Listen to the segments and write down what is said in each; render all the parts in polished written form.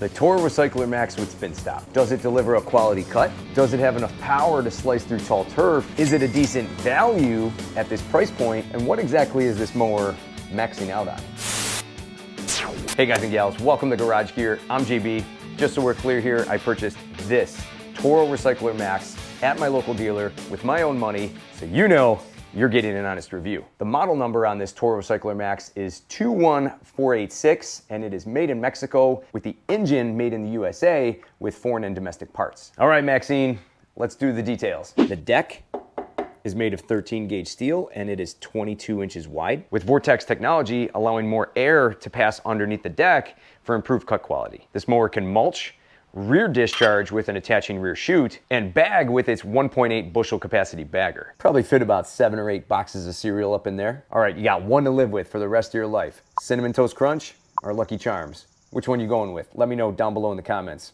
The Toro Recycler Max with spin stop. Does it deliver a quality cut? Does it have enough power to slice through tall turf? Is it a decent value at this price point? And what exactly is this mower maxing out on? Hey guys and gals, welcome to Garage Gear. I'm JB. Just so we're clear here, I purchased this Toro Recycler Max at my local dealer with my own money, so you know you're getting an honest review. The model number on this Toro Recycler Max is 21486, and it is made in Mexico with the engine made in the USA with foreign and domestic parts. All right, Maxine, let's do the details. The deck is made of 13 gauge steel and it is 22 inches wide, with Vortex technology allowing more air to pass underneath the deck for improved cut quality. This mower can mulch, rear discharge with an attaching rear chute, and bag with its 1.8 bushel capacity bagger. Probably fit about 7 or 8 boxes of cereal up in there. All right, you got one to live with for the rest of your life. Cinnamon Toast Crunch or Lucky Charms? Which one you going with? Let me know down below in the comments.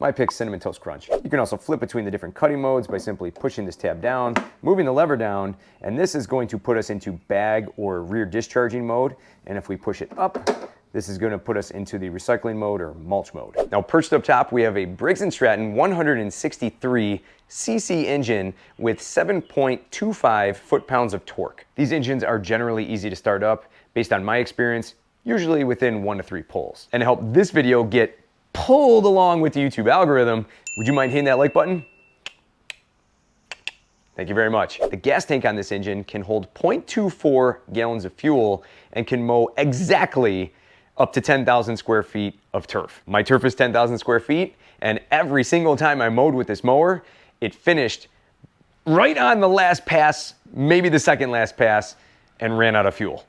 My pick's Cinnamon Toast Crunch. You can also flip between the different cutting modes by simply pushing this tab down, moving the lever down, and this is going to put us into bag or rear discharging mode. And if we push it up, this is going to put us into the recycling mode or mulch mode. Now, perched up top, we have a Briggs & Stratton 163cc engine with 7.25 foot-pounds of torque. These engines are generally easy to start up, based on my experience, usually within 1 to 3 pulls. And to help this video get pulled along with the YouTube algorithm, would you mind hitting that like button? Thank you very much. The gas tank on this engine can hold 0.24 gallons of fuel and can mow exactly up to 10,000 square feet of turf. My turf is 10,000 square feet, and every single time I mowed with this mower, it finished right on the last pass, maybe the second last pass, and ran out of fuel.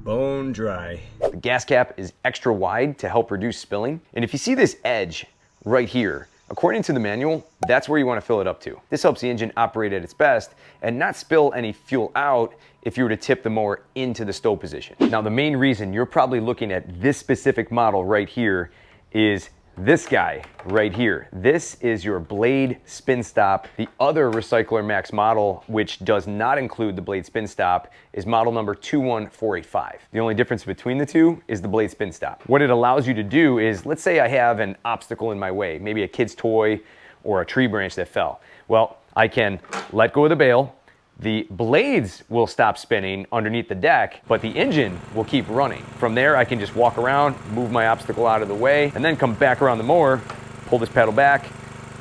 Bone dry. The gas cap is extra wide to help reduce spilling, and if you see this edge right here, according to the manual, that's where you want to fill it up to. This helps the engine operate at its best and not spill any fuel out if you were to tip the mower into the stow position. Now, the main reason you're probably looking at this specific model right here is this guy right here. This is your blade spin stop. The other Recycler Max model, which does not include the blade spin stop, is model number 21485. The only difference between the two is the blade spin stop. What it allows you to do is, let's say I have an obstacle in my way, maybe a kid's toy or a tree branch that fell. Well, I can let go of the bale, the blades will stop spinning underneath the deck, but the engine will keep running. From there, I can just walk around, move my obstacle out of the way, and then come back around the mower, pull this pedal back,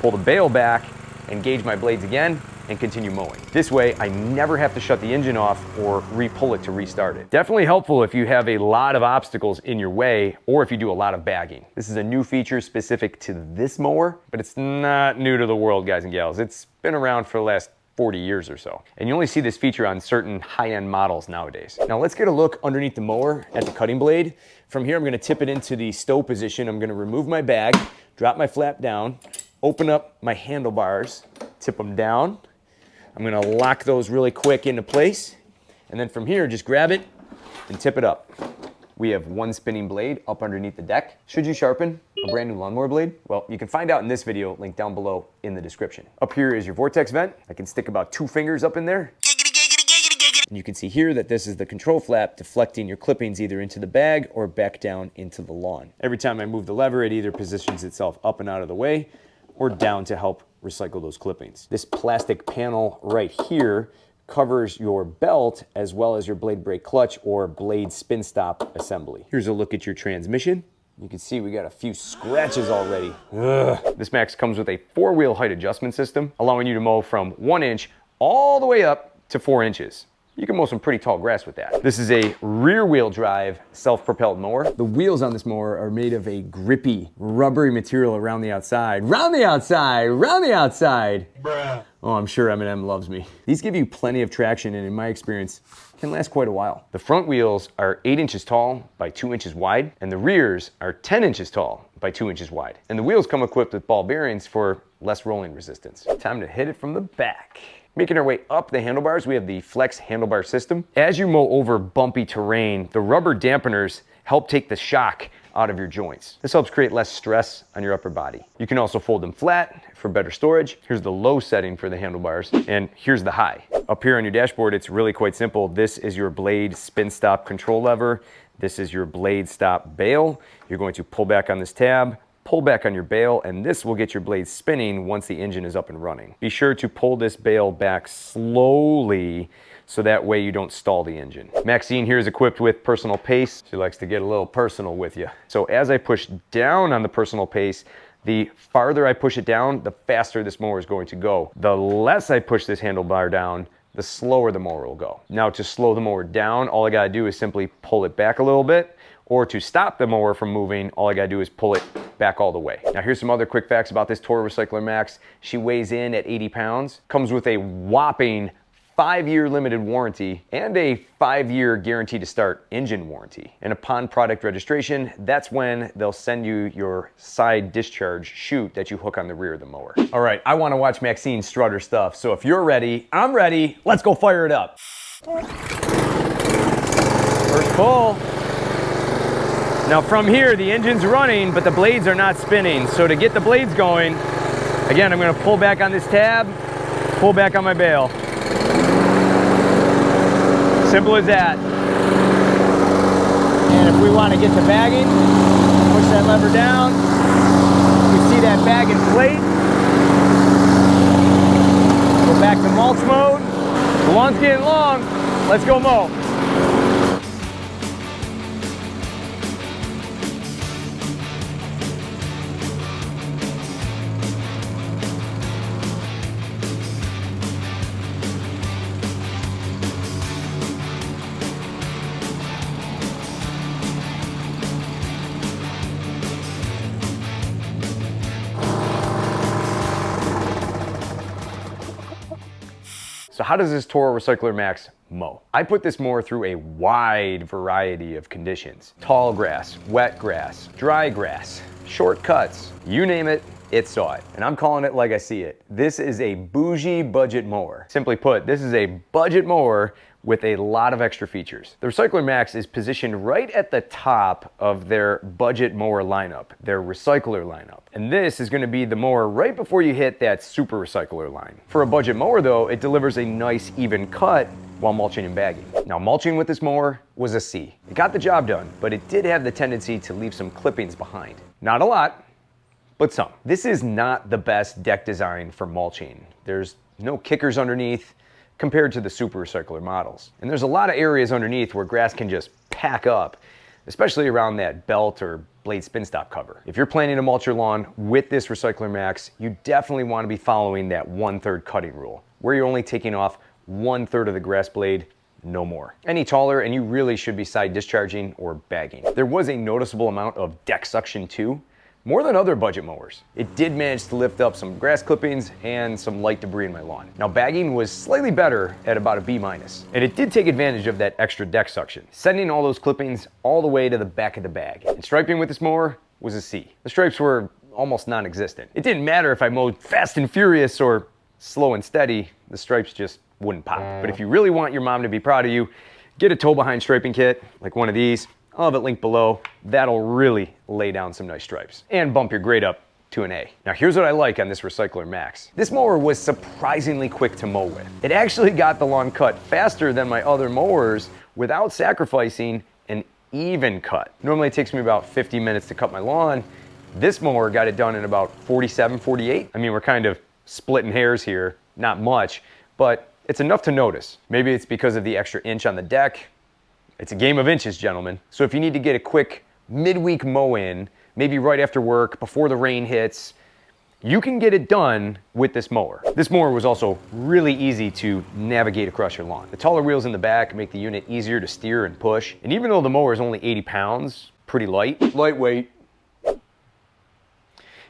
pull the bale back, engage my blades again, and continue mowing. This way, I never have to shut the engine off or re-pull it to restart it. Definitely helpful if you have a lot of obstacles in your way or if you do a lot of bagging. This is a new feature specific to this mower, but it's not new to the world, guys and gals. It's been around for the last 40 years or so. And you only see this feature on certain high-end models nowadays. Now let's get a look underneath the mower at the cutting blade. From here, I'm gonna tip it into the stow position. I'm gonna remove my bag, drop my flap down, open up my handlebars, tip them down. I'm gonna lock those really quick into place. And then from here, just grab it and tip it up. We have one spinning blade up underneath the deck. Should you sharpen a brand new lawnmower blade? Well, you can find out in this video, link down below in the description. Up here is your Vortex vent. I can stick about 2 fingers up in there. And you can see here that this is the control flap deflecting your clippings either into the bag or back down into the lawn. Every time I move the lever, it either positions itself up and out of the way or down to help recycle those clippings. This plastic panel right here covers your belt as well as your blade brake clutch or blade spin stop assembly. Here's a look at your transmission. You can see we got a few scratches already. Ugh. This Max comes with a 4-wheel height adjustment system, allowing you to mow from 1 inch all the way up to 4 inches. You can mow some pretty tall grass with that. This is a rear-wheel drive self-propelled mower. The wheels on this mower are made of a grippy, rubbery material around the outside. Round the outside, round the outside. Bruh. Oh, I'm sure Eminem loves me. These give you plenty of traction and in my experience, can last quite a while. The front wheels are 8 inches tall by 2 inches wide, and the rears are 10 inches tall by 2 inches wide. And the wheels come equipped with ball bearings for less rolling resistance. Time to hit it from the back. Making our way up the handlebars, we have the Flex handlebar system. As you mow over bumpy terrain, the rubber dampeners help take the shock out of your joints. This helps create less stress on your upper body. You can also fold them flat for better storage. Here's the low setting for the handlebars, and here's the high. Up here on your dashboard, it's really quite simple. This is your blade spin stop control lever. This is your blade stop bail. You're going to pull back on this tab, pull back on your bail, and this will get your blade spinning once the engine is up and running. Be sure to pull this bail back slowly so that way you don't stall the engine. Maxine here is equipped with personal pace. She likes to get a little personal with you. So as I push down on the personal pace, the farther I push it down, the faster this mower is going to go. The less I push this handlebar down, the slower the mower will go. Now to slow the mower down, all I gotta do is simply pull it back a little bit, or to stop the mower from moving, all I gotta do is pull it back all the way. Now here's some other quick facts about this Toro Recycler Max. She weighs in at 80 pounds, comes with a whopping 5-year limited warranty and a 5-year guarantee to start engine warranty. And upon product registration, that's when they'll send you your side discharge chute that you hook on the rear of the mower. All right, I wanna watch Maxine strut her stuff. So if you're ready, I'm ready. Let's go fire it up. First pull. Now from here, the engine's running, but the blades are not spinning. So to get the blades going, again, I'm gonna pull back on this tab, pull back on my bail. Simple as that. And if we want to get to bagging, push that lever down. You see that bag inflate. Go back to mulch mode. The lawn's getting long. Let's go mow. So how does this Toro Recycler Max mow? I put this mower through a wide variety of conditions. Tall grass, wet grass, dry grass, short cuts, you name it, it saw it. And I'm calling it like I see it. This is a bougie budget mower. Simply put, this is a budget mower with a lot of extra features. The Recycler Max is positioned right at the top of their budget mower lineup, their recycler lineup. And this is gonna be the mower right before you hit that super recycler line. For a budget mower though, it delivers a nice even cut while mulching and bagging. Now mulching with this mower was a C. It got the job done, but it did have the tendency to leave some clippings behind. Not a lot, but some. This is not the best deck design for mulching. There's no kickers underneath, compared to the super recycler models. And there's a lot of areas underneath where grass can just pack up, especially around that belt or blade spin stop cover. If you're planning to mulch your lawn with this Recycler Max, you definitely want to be following that 1/3 cutting rule, where you're only taking off 1/3 of the grass blade, no more. Any taller and you really should be side discharging or bagging. There was a noticeable amount of deck suction too, more than other budget mowers. It did manage to lift up some grass clippings and some light debris in my lawn. Now bagging was slightly better at about a B-, and it did take advantage of that extra deck suction, sending all those clippings all the way to the back of the bag. And striping with this mower was a C. The stripes were almost non-existent. It didn't matter if I mowed fast and furious or slow and steady, the stripes just wouldn't pop. But if you really want your mom to be proud of you, get a toe-behind striping kit, like one of these. I'll have it linked below. That'll really lay down some nice stripes and bump your grade up to an A. Now here's what I like on this Recycler Max. This mower was surprisingly quick to mow with. It actually got the lawn cut faster than my other mowers without sacrificing an even cut. Normally it takes me about 50 minutes to cut my lawn. This mower got it done in about 47, 48. I mean, we're kind of splitting hairs here, not much, but it's enough to notice. Maybe it's because of the extra inch on the deck. It's a game of inches, gentlemen. So if you need to get a quick midweek mow in, maybe right after work, before the rain hits, you can get it done with this mower. This mower was also really easy to navigate across your lawn. The taller wheels in the back make the unit easier to steer and push. And even though the mower is only 80 pounds, pretty lightweight,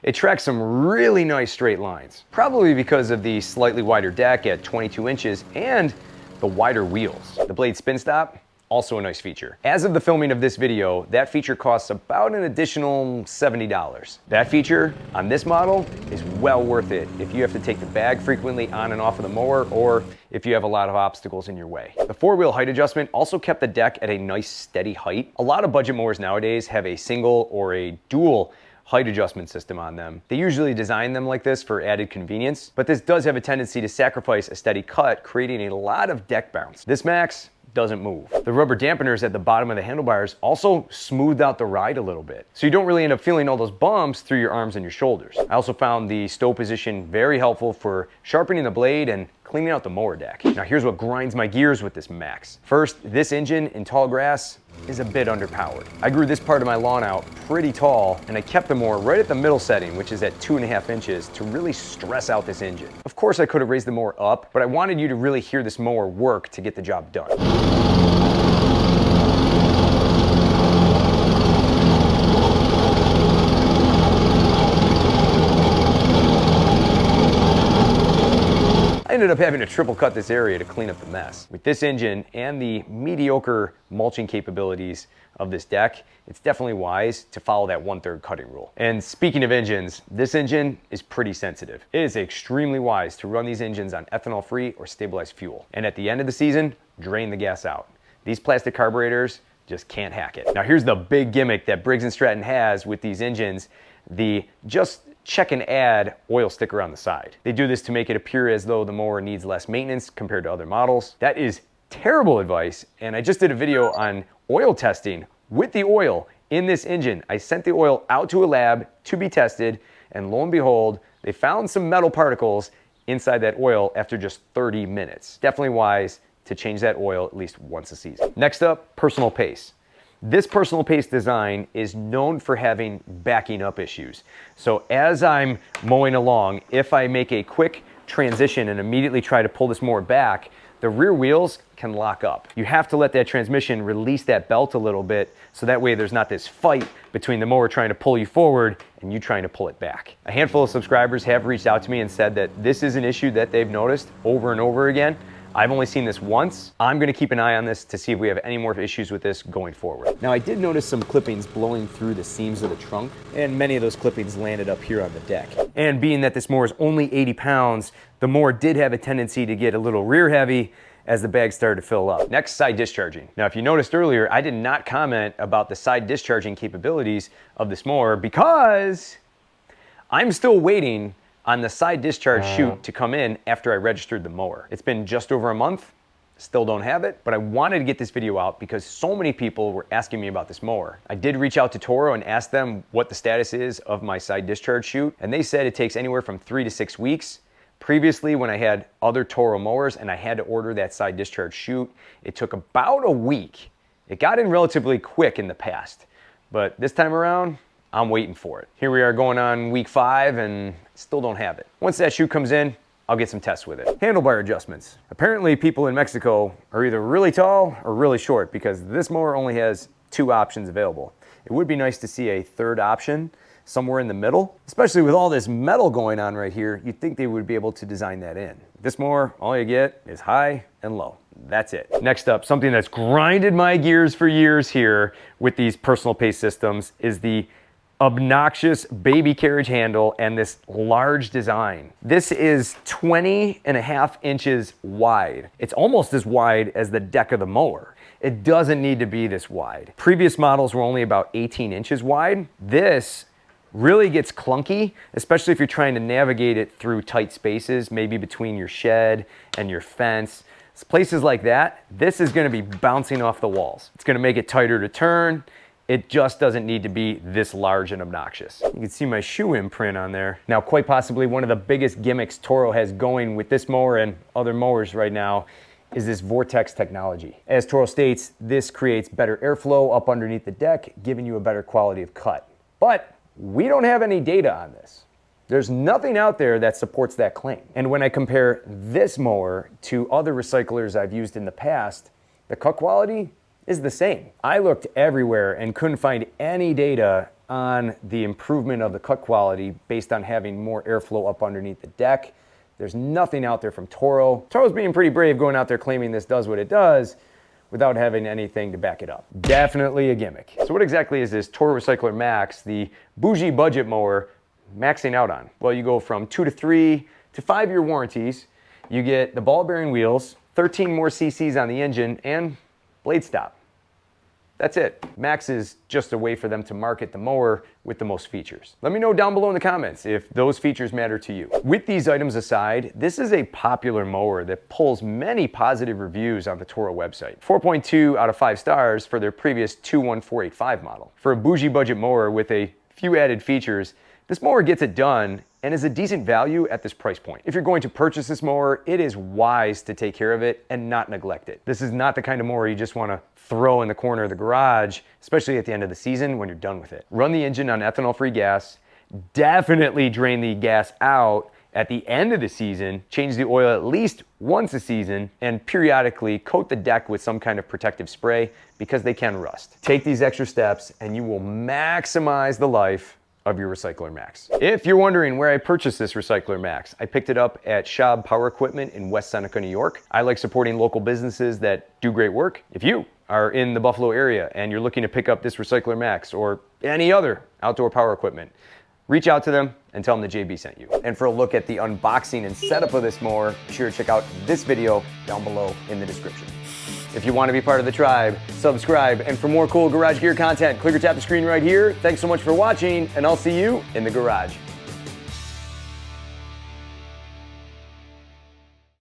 it tracks some really nice straight lines, probably because of the slightly wider deck at 22 inches and the wider wheels. The blade spin stop also a nice feature. As of the filming of this video, that feature costs about an additional $70. That feature on this model is well worth it if you have to take the bag frequently on and off of the mower, or if you have a lot of obstacles in your way. The four-wheel height adjustment also kept the deck at a nice steady height. A lot of budget mowers nowadays have a single or a dual height adjustment system on them. They usually design them like this for added convenience, but this does have a tendency to sacrifice a steady cut, creating a lot of deck bounce. This Max doesn't move. The rubber dampeners at the bottom of the handlebars also smoothed out the ride a little bit, so you don't really end up feeling all those bumps through your arms and your shoulders. I also found the stow position very helpful for sharpening the blade and cleaning out the mower deck. Now here's what grinds my gears with this Max. First, this engine in tall grass is a bit underpowered. I grew this part of my lawn out pretty tall, and I kept the mower right at the middle setting, which is at 2.5 inches, to really stress out this engine. Of course, I could have raised the mower up, but I wanted you to really hear this mower work to get the job done. I ended up having to triple cut this area to clean up the mess. With this engine and the mediocre mulching capabilities of this deck, it's definitely wise to follow that 1/3 cutting rule. And speaking of engines, this engine is pretty sensitive. It is extremely wise to run these engines on ethanol-free or stabilized fuel. And at the end of the season, drain the gas out. These plastic carburetors just can't hack it. Now here's the big gimmick that Briggs & Stratton has with these engines, the just check and add oil sticker on the side. They do this to make it appear as though the mower needs less maintenance compared to other models. That is terrible advice, and I just did a video on oil testing with the oil in this engine. I sent the oil out to a lab to be tested, and lo and behold, they found some metal particles inside that oil after just 30 minutes. Definitely wise to change that oil at least once a season. Next up, personal pace. This personal pace design is known for having backing up issues. So as I'm mowing along, if I make a quick transition and immediately try to pull this mower back, the rear wheels can lock up. You have to let that transmission release that belt a little bit, so that way there's not this fight between the mower trying to pull you forward and you trying to pull it back. A handful of subscribers have reached out to me and said that this is an issue that they've noticed over and over again. I've only seen this once. I'm gonna keep an eye on this to see if we have any more issues with this going forward. Now I did notice some clippings blowing through the seams of the trunk, and many of those clippings landed up here on the deck. And being that this mower is only 80 pounds, the mower did have a tendency to get a little rear heavy as the bag started to fill up. Next, side discharging. Now, if you noticed earlier, I did not comment about the side discharging capabilities of this mower because I'm still waiting on the side discharge chute to come in after I registered the mower. It's been just over a month, still don't have it, but I wanted to get this video out because so many people were asking me about this mower. I did reach out to Toro and ask them what the status is of my side discharge chute, and they said it takes anywhere from 3 to 6 weeks. Previously, when I had other Toro mowers and I had to order that side discharge chute, it took about a week. It got in relatively quick in the past, but this time around, I'm waiting for it. Here we are going on week 5 and still don't have it. Once that chute comes in, I'll get some tests with it. Handlebar adjustments. Apparently people in Mexico are either really tall or really short because this mower only has 2 options available. It would be nice to see a third option somewhere in the middle, especially with all this metal going on right here. You'd think they would be able to design that in. This mower, all you get is high and low. That's it. Next up, something that's grinded my gears for years here with these personal pace systems is the obnoxious baby carriage handle and this large design. This is 20.5 inches wide. It's almost as wide as the deck of the mower. It doesn't need to be this wide. Previous models were only about 18 inches wide. This really gets clunky, especially if you're trying to navigate it through tight spaces, maybe between your shed and your fence. Places like that, this is gonna be bouncing off the walls. It's gonna make it tighter to turn. It just doesn't need to be this large and obnoxious. You can see my shoe imprint on there. Now, quite possibly one of the biggest gimmicks Toro has going with this mower and other mowers right now is this vortex technology. As Toro states, this creates better airflow up underneath the deck, giving you a better quality of cut. But we don't have any data on this. There's nothing out there that supports that claim. And when I compare this mower to other recyclers I've used in the past, the cut quality is the same. I looked everywhere and couldn't find any data on the improvement of the cut quality based on having more airflow up underneath the deck. There's nothing out there from Toro. Toro's being pretty brave going out there claiming this does what it does, without having anything to back it up. Definitely a gimmick. So what exactly is this Toro Recycler Max, the bougie budget mower, maxing out on? Well, you go from 2 to 3 to 5-year warranties. You get the ball bearing wheels, 13 more cc's on the engine, and blade stop. That's it. Max is just a way for them to market the mower with the most features. Let me know down below in the comments if those features matter to you. With these items aside, this is a popular mower that pulls many positive reviews on the Toro website. 4.2 out of 5 stars for their previous 21485 model. For a bougie budget mower with a few added features, this mower gets it done and is a decent value at this price point. If you're going to purchase this mower, it is wise to take care of it and not neglect it. This is not the kind of mower you just want to throw in the corner of the garage, especially at the end of the season when you're done with it. Run the engine on ethanol-free gas, definitely drain the gas out at the end of the season, change the oil at least once a season, and periodically coat the deck with some kind of protective spray because they can rust. Take these extra steps and you will maximize the life of your Recycler Max. If you're wondering where I purchased this Recycler Max, I picked it up at Schaub Power Equipment in West Seneca, New York. I like supporting local businesses that do great work. If you are in the Buffalo area and you're looking to pick up this Recycler Max or any other outdoor power equipment, reach out to them and tell them that JB sent you. And for a look at the unboxing and setup of this mower, be sure to check out this video down below in the description. If you want to be part of the tribe, subscribe, and for more cool garage gear content, click or tap the screen right here. Thanks so much for watching, and I'll see you in the garage.